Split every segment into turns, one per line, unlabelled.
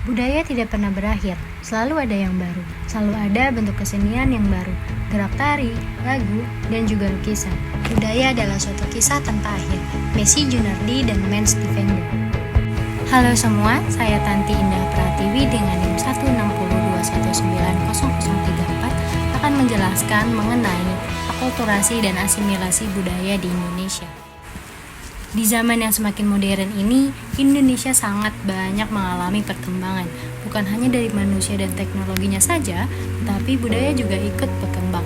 Budaya tidak pernah berakhir, selalu ada yang baru, selalu ada bentuk kesenian yang baru, gerak tari, lagu, dan juga lukisan. Budaya adalah suatu kisah tanpa akhir. Messi Junardi dan Mens Defender. Halo semua, saya Tanti Indah Pratiwi dengan NIM 16021900034 akan menjelaskan mengenai akulturasi dan asimilasi budaya di Indonesia. Di zaman yang semakin modern ini, Indonesia sangat banyak mengalami perkembangan, bukan hanya dari manusia dan teknologinya saja, tetapi budaya juga ikut berkembang.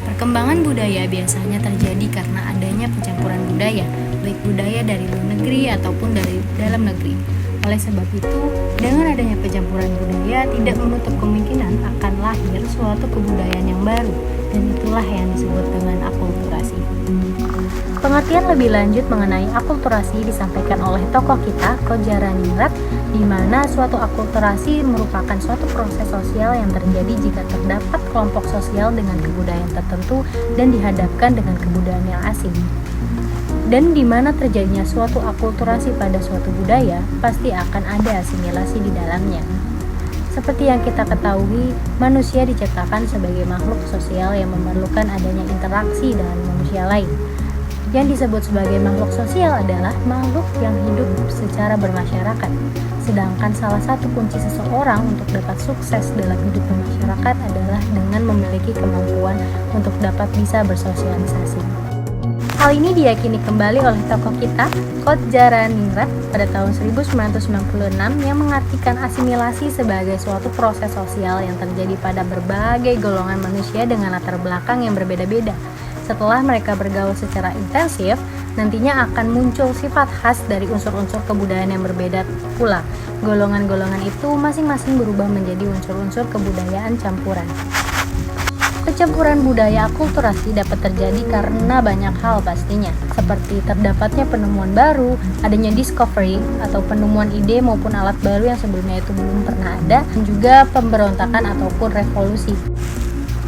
Perkembangan budaya biasanya terjadi karena adanya pencampuran budaya, baik budaya dari luar negeri ataupun dari dalam negeri. Oleh sebab itu, dengan adanya pencampuran budaya tidak menutup kemungkinan akan lahir suatu kebudayaan yang baru, dan itulah yang disebut dengan akulturasi. Pengertian lebih lanjut mengenai akulturasi disampaikan oleh tokoh kita, Kodjaraningrat, di mana suatu akulturasi merupakan suatu proses sosial yang terjadi jika terdapat kelompok sosial dengan kebudayaan tertentu dan dihadapkan dengan kebudayaan yang asing. Dan di mana terjadinya suatu akulturasi pada suatu budaya, pasti akan ada asimilasi di dalamnya. Seperti yang kita ketahui, manusia diciptakan sebagai makhluk sosial yang memerlukan adanya interaksi dengan manusia lain. Yang disebut sebagai makhluk sosial adalah makhluk yang hidup secara bermasyarakat. Sedangkan salah satu kunci seseorang untuk dapat sukses dalam hidup bermasyarakat adalah dengan memiliki kemampuan untuk dapat bisa bersosialisasi. Hal ini diyakini kembali oleh tokoh kita, Kodjaraningrat, pada tahun 1996 yang mengartikan asimilasi sebagai suatu proses sosial yang terjadi pada berbagai golongan manusia dengan latar belakang yang berbeda-beda. Setelah mereka bergaul secara intensif, nantinya akan muncul sifat khas dari unsur-unsur kebudayaan yang berbeda pula. Golongan-golongan itu masing-masing berubah menjadi unsur-unsur kebudayaan campuran. Pencampuran budaya akulturasi dapat terjadi karena banyak hal pastinya, seperti terdapatnya penemuan baru, adanya discovery atau penemuan ide maupun alat baru yang sebelumnya itu belum pernah ada, dan juga pemberontakan ataupun revolusi.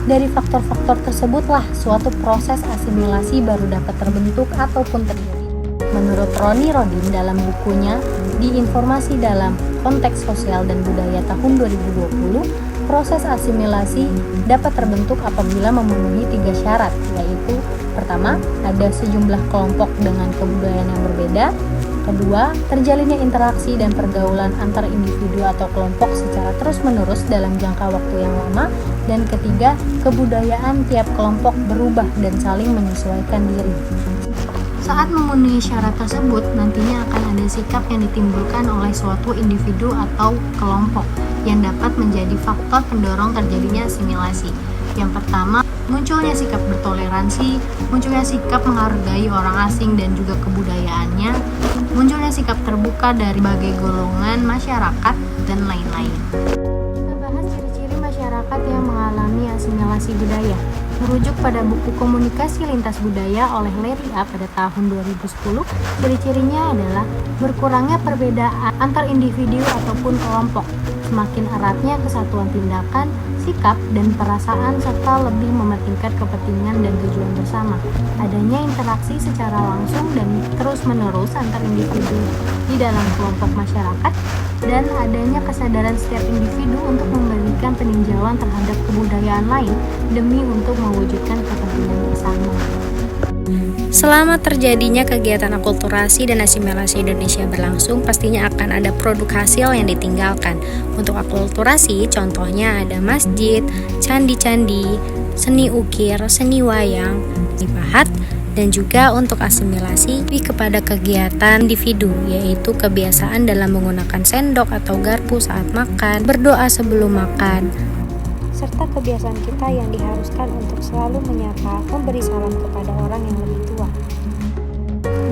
Dari faktor-faktor tersebutlah suatu proses asimilasi baru dapat terbentuk ataupun terjadi. Menurut Roni Rodin dalam bukunya Di Informasi dalam Konteks Sosial dan Budaya tahun 2020, proses asimilasi dapat terbentuk apabila memenuhi 3 syarat, yaitu pertama, ada sejumlah kelompok dengan kebudayaan yang berbeda. Kedua, terjalinnya interaksi dan pergaulan antar individu atau kelompok secara terus-menerus dalam jangka waktu yang lama. Dan ketiga, kebudayaan tiap kelompok berubah dan saling menyesuaikan diri. Saat memenuhi syarat tersebut, nantinya akan ada sikap yang ditimbulkan oleh suatu individu atau kelompok yang dapat menjadi faktor pendorong terjadinya asimilasi. Yang pertama, munculnya sikap bertoleransi, munculnya sikap menghargai orang asing dan juga kebudayaannya, munculnya sikap terbuka dari berbagai golongan masyarakat, dan lain-lain. Kita bahas ciri-ciri masyarakat yang mengalami asimilasi budaya. Merujuk pada buku Komunikasi Lintas Budaya oleh Larry A. pada tahun 2010, ciri-cirinya adalah berkurangnya perbedaan antar individu ataupun kelompok, semakin eratnya kesatuan tindakan, sikap, dan perasaan, serta lebih mementingkan kepentingan dan tujuan bersama. Adanya interaksi secara langsung dan terus-menerus antar individu di dalam kelompok masyarakat, dan adanya kesadaran setiap individu untuk memberikan peninjauan terhadap kebudayaan lain demi untuk mewujudkan kepentingan bersama. Selama terjadinya kegiatan akulturasi dan asimilasi Indonesia berlangsung, pastinya akan ada produk hasil yang ditinggalkan. Untuk akulturasi, contohnya ada masjid, candi-candi, seni ukir, seni wayang, seni pahat, dan juga untuk asimilasi kepada kegiatan individu, yaitu kebiasaan dalam menggunakan sendok atau garpu saat makan, berdoa sebelum makan, serta kebiasaan kita yang diharuskan untuk selalu menyapa, memberi salam kepada orang yang lebih tua.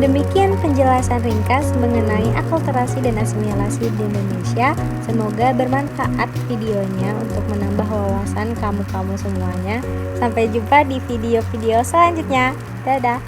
Demikian penjelasan ringkas mengenai akulturasi dan asimilasi di Indonesia. Semoga bermanfaat videonya untuk menambah wawasan kamu-kamu semuanya. Sampai jumpa di video-video selanjutnya. Dadah!